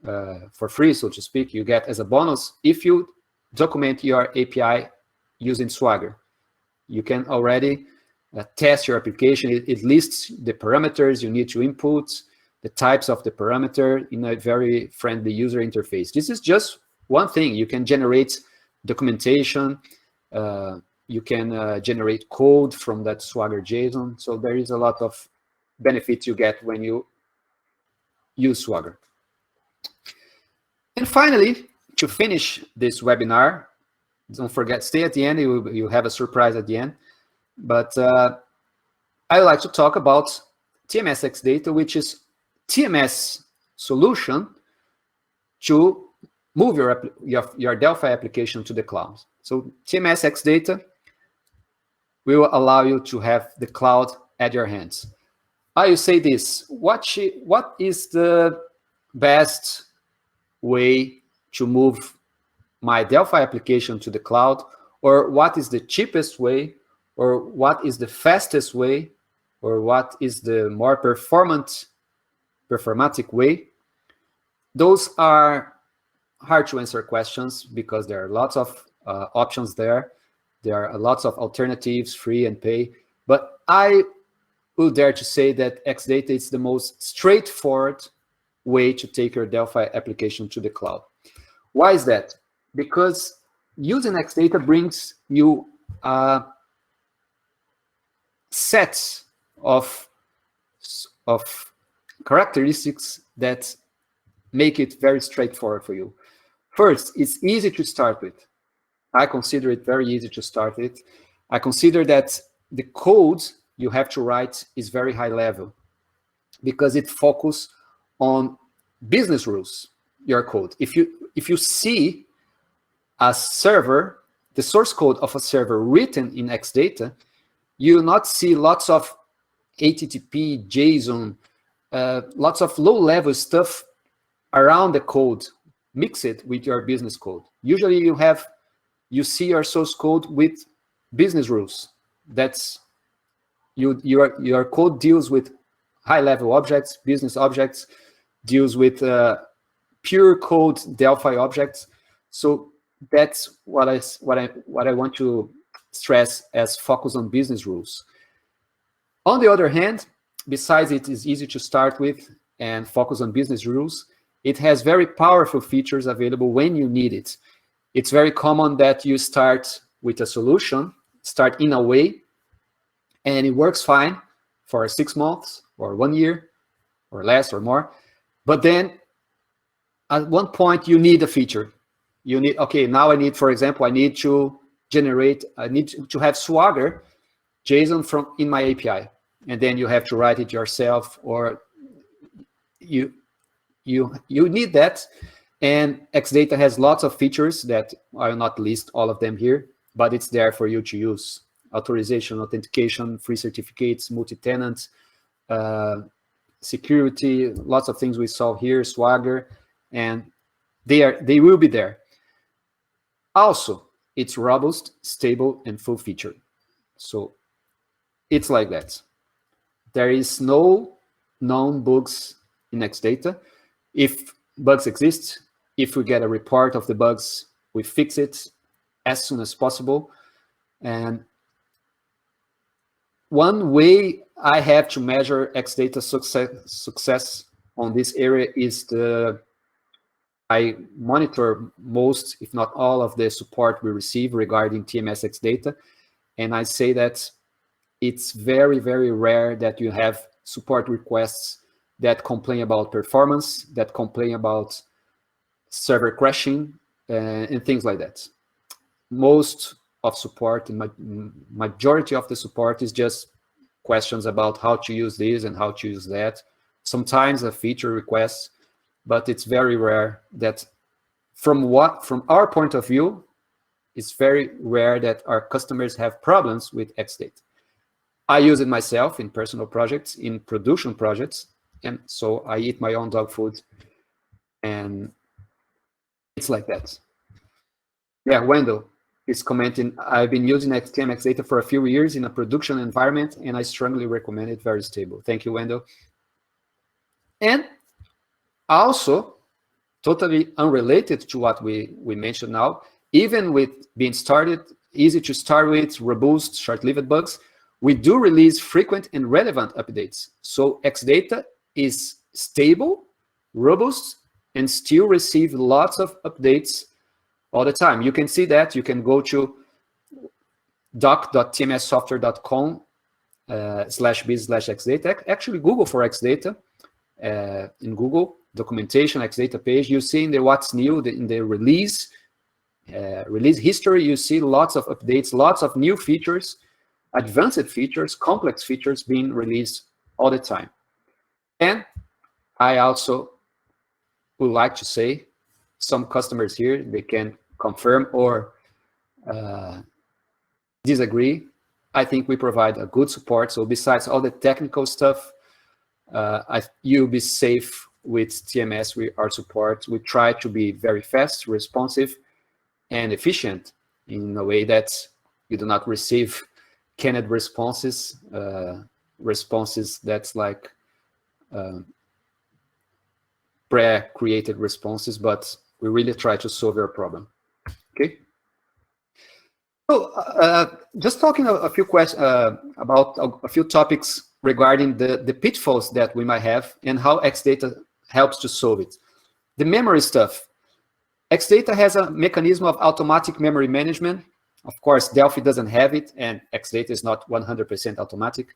for free, so to speak. You get as a bonus if you document your API using Swagger. You can already test your application. It lists the parameters you need to input, the types of the parameter in a very friendly user interface. This is just one thing. You can generate documentation. You can generate code from that Swagger JSON. So there is a lot of benefits you get when you use Swagger. And finally, to finish this webinar, don't forget, stay at the end. You have a surprise at the end. But I like to talk about TMS XData, which is TMS solution to move your Delphi application to the cloud. So TMS XData will allow you to have the cloud at your hands. I will say this: what is the best way to move my Delphi application to the cloud, or what is the cheapest way, or what is the fastest way, or what is the more performatic way? Those are hard to answer questions because there are lots of options there. There are lots of alternatives, free and pay. But I would dare to say that XData is the most straightforward way to take your Delphi application to the cloud. Why is that? Because using XData brings you sets of characteristics that make it very straightforward for you. First, it's easy to start with. I consider it very easy to start with. I consider that the code you have to write is very high level because it focuses on business rules, your code. If you see a server, the source code of a server written in XData, you will not see lots of HTTP, JSON, lots of low-level stuff around the code. Mix it with your business code. Usually you see your source code with business rules. That's your code deals with high-level objects, business objects, deals with pure code Delphi objects. So that's what I want to stress as focus on business rules. On the other hand, besides it is easy to start with and focus on business rules, it has very powerful features available when you need it. It's very common that you start with a solution, start in a way, and it works fine for 6 months or 1 year or less or more. But then at one point you need a feature. You need, okay, now I need, for example, I need to have Swagger JSON in my API. And then you have to write it yourself, or you need that. And XData has lots of features that I will not list all of them here, but it's there for you to use. Authorization, authentication, free certificates, multi-tenant, security, lots of things we saw here, Swagger, and they will be there. Also, it's robust, stable, and full feature. So it's like that. There is no known bugs in XData. If bugs exist, if we get a report of the bugs, we fix it as soon as possible. And one way I have to measure XData success on this area is I monitor most, if not all, of the support we receive regarding TMS XData. And I say that it's very, very rare that you have support requests that complain about performance, that complain about server crashing, and things like that. Most of support, majority of the support is just questions about how to use this and how to use that. Sometimes a feature request, but it's very rare that from our point of view, it's very rare that our customers have problems with XData. I use it myself in personal projects, in production projects, and so I eat my own dog food, and it's like that. Yeah, Wendell. is commenting, I've been using TMS XData for a few years in a production environment, and I strongly recommend it. Very stable. Thank you, Wendell. And also, totally unrelated to what we mentioned now, even with being started, easy to start with, robust, short-lived bugs, we do release frequent and relevant updates. So XData is stable, robust, and still receive lots of updates all the time. You can see that. You can go to doc.tmssoftware.com /biz/xdata. Actually, Google for XData. In Google documentation XData page, you see in the what's new, in the release history, you see lots of updates, lots of new features, advanced features, complex features being released all the time. And I also would like to say, some customers here, they can confirm or disagree. I think we provide a good support. So besides all the technical stuff, you'll be safe with TMS. Our support, we try to be very fast, responsive, and efficient in a way that you do not receive canned responses, responses that's like pre-created responses, but we really try to solve your problem. Okay. So just talking a few questions about a few topics regarding the pitfalls that we might have and how XData helps to solve it. The memory stuff. XData has a mechanism of automatic memory management. Of course, Delphi doesn't have it, and XData is not 100% automatic,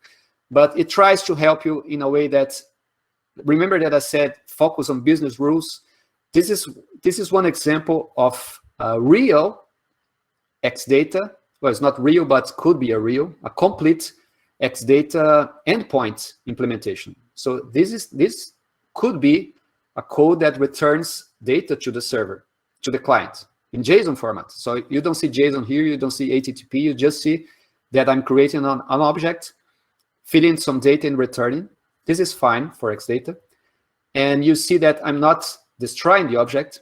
but it tries to help you in a way that, remember that I said, focus on business rules. This is one example of real XData. Well, it's not real, but could be a complete XData endpoint implementation. So this could be a code that returns data to the server, to the client in JSON format. So you don't see JSON here, you don't see HTTP, you just see that I'm creating an object, filling some data and returning. This is fine for XData. And you see that I'm not destroying the object.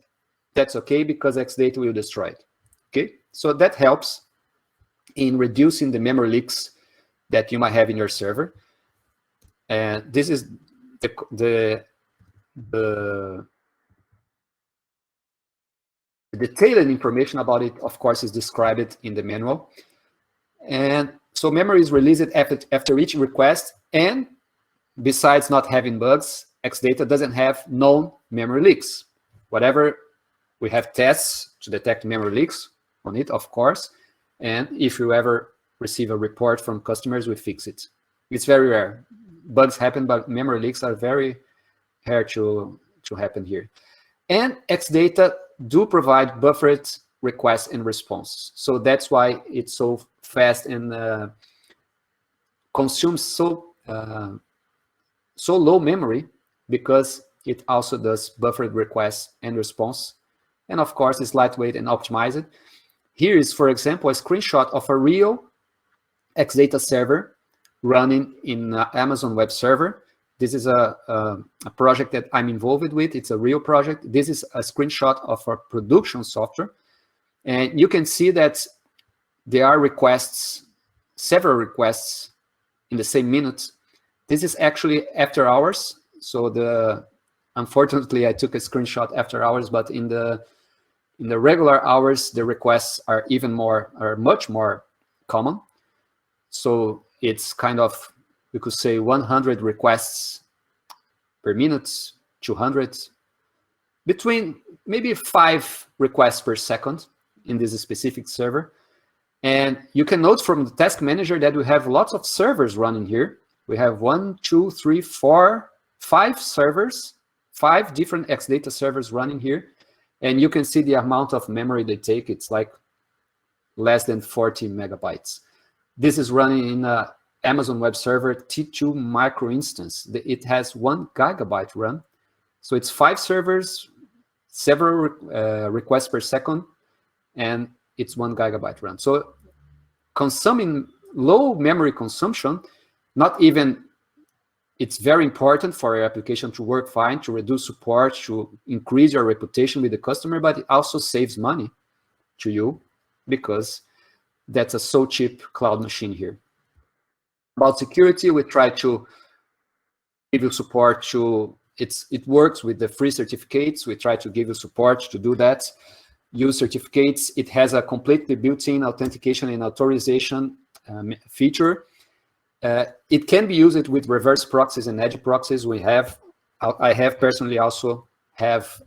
That's okay, because XData will destroy it. Okay, so that helps in reducing the memory leaks that you might have in your server. And this is the detailed information about it, of course, is described in the manual. And so memory is released after each request, and besides not having bugs, XData doesn't have known memory leaks. Whatever, we have tests to detect memory leaks on it, of course, and if you ever receive a report from customers, we fix it. It's very rare. Bugs happen, but memory leaks are very rare to happen here. And XData do provide buffered requests and response. So that's why it's so fast and consumes so low memory, because it also does buffered requests and response. And of course, it's lightweight and optimized. Here is, for example, a screenshot of a real XData server running in Amazon Web Server. This is a project that I'm involved with. It's a real project. This is a screenshot of our production software. And you can see that there are requests, several requests in the same minute. This is actually after hours. So unfortunately, I took a screenshot after hours, but in the regular hours, the requests are much more common. So it's kind of, we could say 100 requests per minute, 200, between maybe 5 requests per second in this specific server. And you can note from the task manager that we have lots of servers running here. We have 1, 2, 3, 4, 5 servers, 5 different XData servers running here. And you can see the amount of memory they take. It's like less than 40 megabytes. This is running in a Amazon Web Server T2 micro instance. It has 1 gigabyte RAM. So it's 5 servers, several requests per second, and it's 1 gigabyte RAM. So consuming low memory consumption, not even, it's very important for your application to work fine, to reduce support, to increase your reputation with the customer, but it also saves money to you. because that's a so cheap cloud machine here. About security, we try to give you support to, it works with the free certificates. We try to give you support to do that. Use certificates. It has a completely built-in authentication and authorization feature. It can be used with reverse proxies and edge proxies. I have personally also have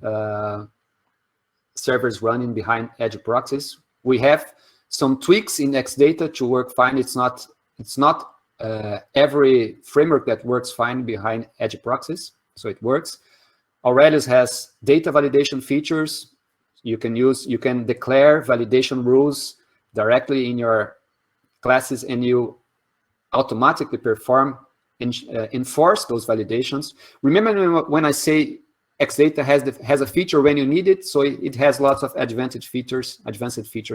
servers running behind edge proxies. We have some tweaks in XData to work fine. It's not every framework that works fine behind edge proxies, so it works. Aurelius has data validation features. You can declare validation rules directly in your classes, and you automatically perform and enforce those validations. Remember when I say XData has a feature when you need it, so it has lots of advanced features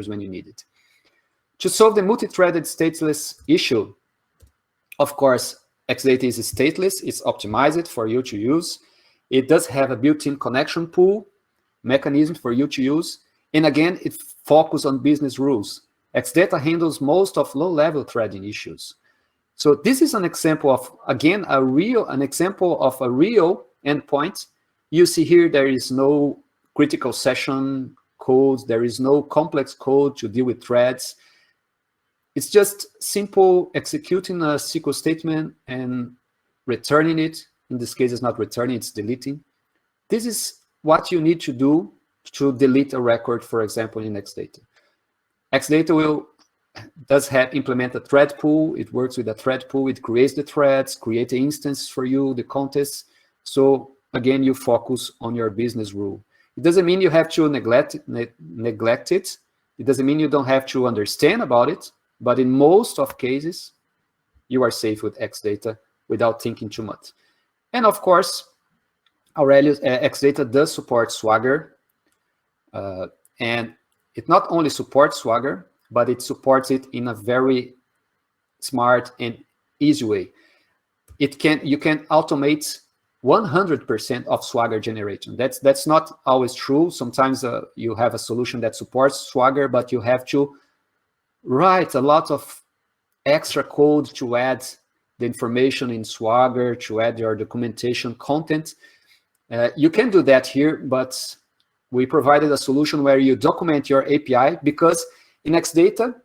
when you need it. To solve the multi-threaded stateless issue, of course, XData is stateless. It's optimized for you to use. It does have a built-in connection pool mechanism for you to use. And again, it focuses on business rules. XData handles most of low-level threading issues. So this is an example of, again, an example of a real endpoint. You see here, there is no critical session code. There is no complex code to deal with threads. It's just simple executing a SQL statement and returning it. In this case, it's not returning, it's deleting. This is what you need to do to delete a record, for example, in XData. XData does implement a thread pool. It works with a thread pool. It creates the threads, create the instance for you, the contests. So again, you focus on your business rule. It doesn't mean you have to neglect it. It doesn't mean you don't have to understand about it. But in most of cases, you are safe with XData without thinking too much. And of course, Aurelius XData does support Swagger. And it not only supports Swagger, but it supports it in a very smart and easy way. You can automate 100% of Swagger generation. That's not always true. Sometimes you have a solution that supports Swagger, but you have to write a lot of extra code to add the information in Swagger, to add your documentation content. You can do that here, but we provided a solution where you document your API, because in XData,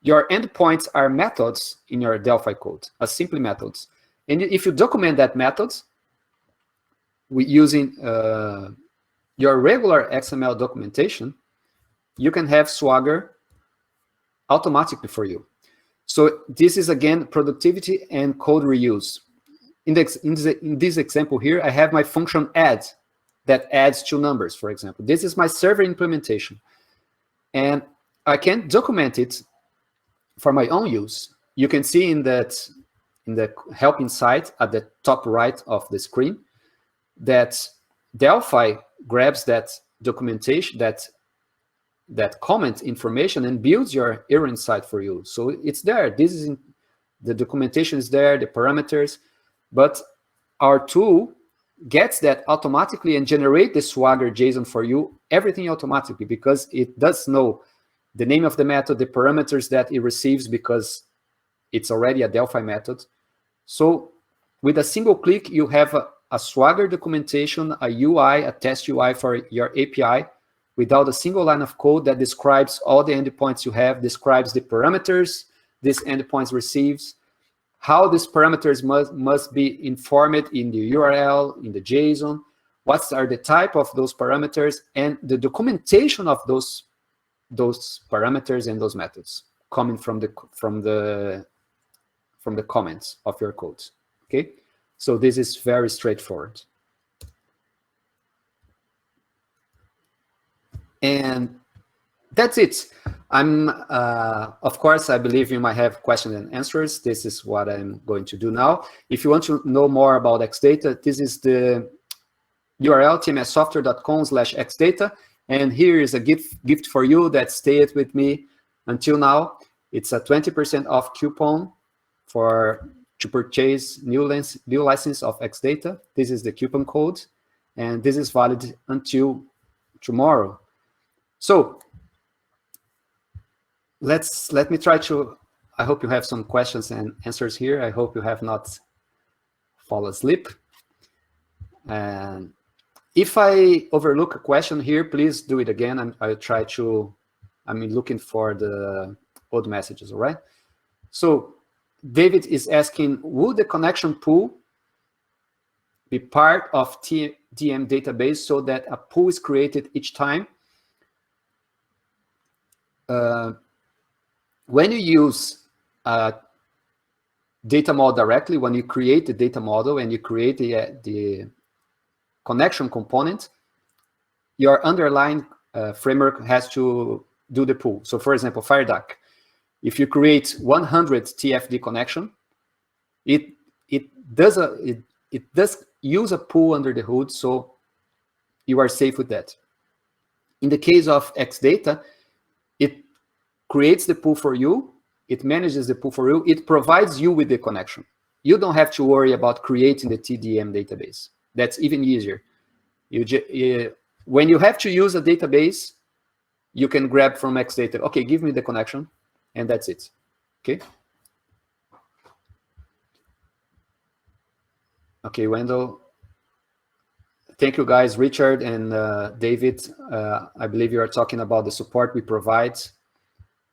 your endpoints are methods in your Delphi code, as simply methods. And if you document that methods using your regular XML documentation, you can have Swagger automatically for you. So this is, again, productivity and code reuse. In this example here, I have my function add that adds 2 numbers, for example. This is my server implementation. And I can document it for my own use. You can see in the help site at the top right of the screen that Delphi grabs that documentation, that comment information, and builds your error insight for you. So it's there. The documentation is there, the parameters, but our tool gets that automatically and generate the Swagger JSON for you, everything automatically, because it does know the name of the method, the parameters that it receives, because it's already a Delphi method. So with a single click, you have a Swagger documentation, a UI, a test UI for your API, without a single line of code that describes all the endpoints you have, describes the parameters this endpoint receives, how these parameters must be informed in the URL, in the JSON, what are the type of those parameters, and the documentation of those parameters and those methods coming from the comments of your codes. Okay, so this is very straightforward. And that's it. Of course, I believe you might have questions and answers. This is what I'm going to do now. If you want to know more about XData, this is the URL, tmssoftware.com/xdata. And here is a gift for you that stayed with me until now. It's a 20% off coupon to purchase new license of XData. This is the coupon code, and this is valid until tomorrow. So let me try to, I hope you have some questions and answers here. I hope you have not fallen asleep. And if I overlook a question here, please do it again. I'll try to, I'm looking for the old messages, all right? So David is asking, would the connection pool be part of TM database so that a pool is created each time? When you use a data model directly, when you create the data model and you create the connection component, your underlying framework has to do the pool. So for example, FireDuck, if you create 100 TFD connection, it does use a pool under the hood, so you are safe with that. In the case of XData, it creates the pool for you, it manages the pool for you, it provides you with the connection. You don't have to worry about creating the TDM database. That's even easier. When you have to use a database, you can grab from XData. Okay, give me the connection, and that's it. Okay. Okay, Wendell. Thank you, guys. Richard and David, I believe you are talking about the support we provide.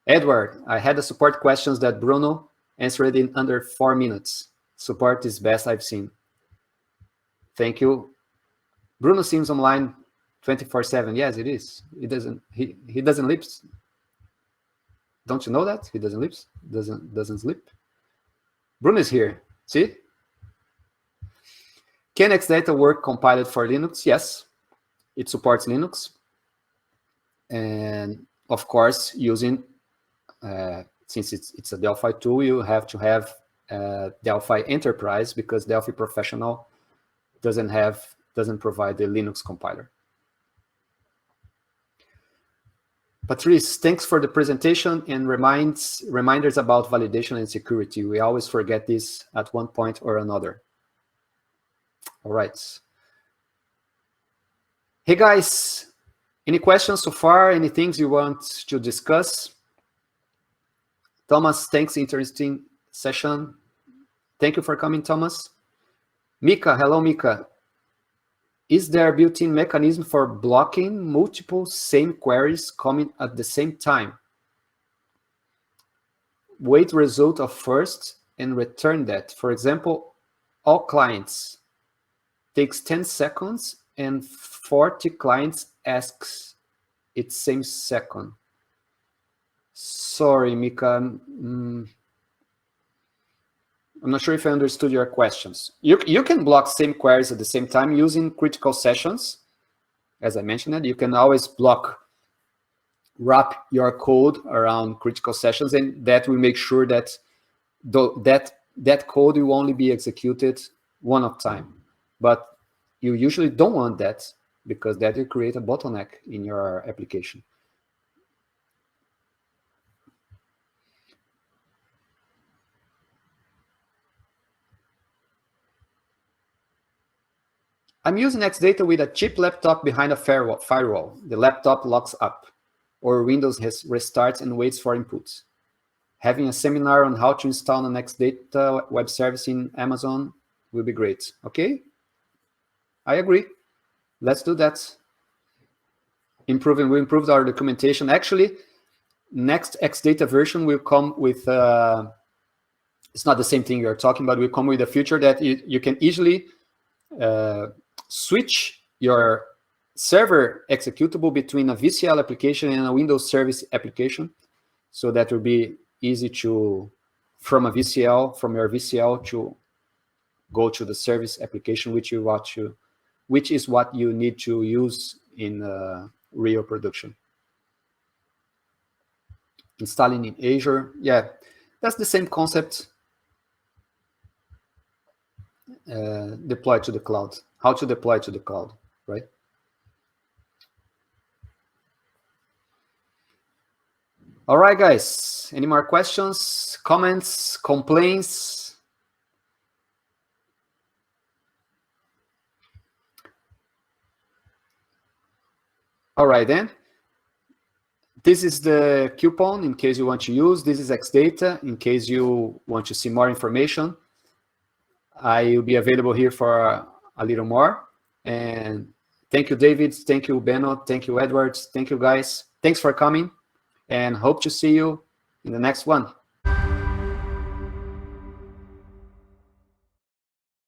Edward, I had the support questions that Bruno answered in under 4 minutes. Support is best I've seen. Thank you. Bruno seems online 24/7. Yes, it is. He doesn't sleep. Don't you know that? He doesn't sleep. Doesn't sleep. Bruno is here. See? Can XData work compiled for Linux? Yes, it supports Linux. And of course, using, since it's a Delphi tool, you have to have Delphi Enterprise, because Delphi Professional doesn't provide the Linux compiler. Patrice, thanks for the presentation and reminders about validation and security. We always forget this at one point or another. All right. Hey guys, any questions so far? Any things you want to discuss? Thomas, thanks, interesting session. Thank you for coming, Thomas. Mika, hello, Mika. Is there a built-in mechanism for blocking multiple same queries coming at the same time? Wait result of first and return that. For example, all clients takes 10 seconds and 40 clients asks it same second. Sorry, Mika. I'm not sure if I understood your questions. You can block same queries at the same time using critical sessions. As I mentioned it, you can always wrap your code around critical sessions, and that will make sure that that code will only be executed one at a time. But you usually don't want that, because that will create a bottleneck in your application. I'm using XData with a cheap laptop behind a firewall. The laptop locks up, or Windows restarts and waits for inputs. Having a seminar on how to install an XData web service in Amazon will be great. Okay, I agree. Let's do that. We improved our documentation. Actually, next XData version will come with, it's not the same thing you're talking about, will come with a feature that you can easily switch your server executable between a VCL application and a Windows Service application. So that will be easy to, from your VCL to go to the service application, which is what you need to use in real production. Installing in Azure, yeah, that's the same concept. Deploy to the cloud. How to deploy to the cloud, right? All right, guys. Any more questions, comments, complaints? All right, then. This is the coupon in case you want to use. This is XData in case you want to see more information. I will be available here for a little more. And thank you, David. Thank you, Beno. Thank you, Edwards. Thank you, guys. Thanks for coming, and hope to see you in the next one.